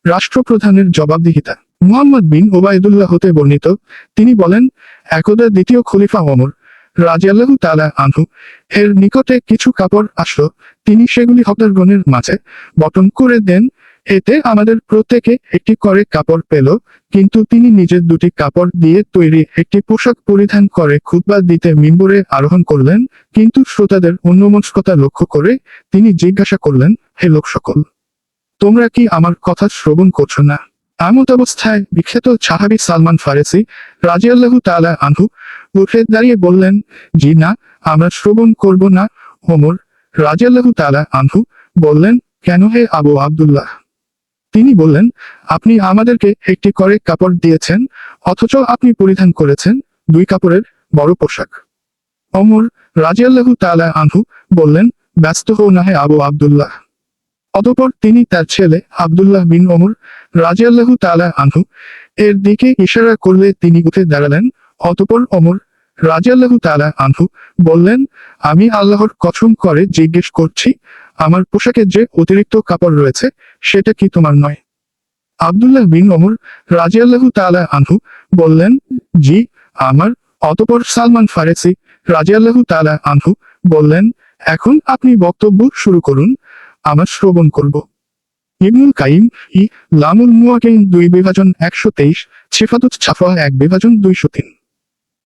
রাষ্ট্রপ্রধানের জবাবদিহিতা। মুহাম্মদ বিন ওবায়দুল্লাহ হতে বর্ণিত, তিনি বলেন, একদা দ্বিতীয় খলিফা ওমর রাদিয়াল্লাহু তাআলা আনহু এর নিকটে কিছু কাপড় আসলো, তিনি সেগুলি হকদারগণের মাঝে বণ্টন করে দেন। এতে আমাদের প্রত্যেকে একটি করে কাপড় পেল, কিন্তু তিনি নিজের দুটি কাপড় দিয়ে তৈরি একটি পোশাক পরিধান করে খুতবা দিতে মিম্বরে আরোহণ করলেন। কিন্তু শ্রোতাদের অন্যমনস্কতা লক্ষ্য করে তিনি জিজ্ঞাসা করলেন, হে লোক সকল, তোমরা কি আমার কথা শ্রবণ করছো না? এমতাবস্থায় বিখ্যাত সাহাবী সালমান ফারেসি রাদিয়াল্লাহু তাআলা আনহু উঠে দাঁড়িয়ে বললেন, জি না, আমরা শ্রবণ করব না। ওমর রাদিয়াল্লাহু তাআলা আনহু বললেন, কেন হে আবু আব্দুল্লাহ? তিনি বললেন, আপনি আমাদেরকে একটি করে কাপড় দিয়েছেন, অথচ আপনি পরিধান করেছেন দুই কাপড়ের বড় পোশাক। ওমর রাদিয়াল্লাহু তাআলা আনহু বললেন, ব্যস্ত হও না হে আবু আব্দুল্লাহ। অতঃপর তিনি তার ছেলে আব্দুল্লাহ বিন ওমর রাদিয়াল্লাহু তাআলা আনহু এর দিকে ইশারা করলে তিনি উঠে দাঁড়ালেন। অতঃপর ওমর রাদিয়াল্লাহু তাআলা আনহু বললেন, আমি আল্লাহর কসম করে জিজ্ঞেস করছি, আমার পোশাকে যে অতিরিক্ত কাপড় রয়েছে সেটা কি তোমার নয়? আব্দুল্লাহ বিন ওমর রাদিয়াল্লাহু তাআলা আনহু বললেন, জি, আমার। অতঃপর সালমান ফারেসি রাদিয়াল্লাহু তাআলা আনহু বললেন, এখন আপনি বক্তব্য শুরু করুন, আমার শ্রবণ করব। ইবনুল কাইম ই লামুল মুওয়াক্কিন 2/123, সিফাতুস সাফওয়াহ 1/203।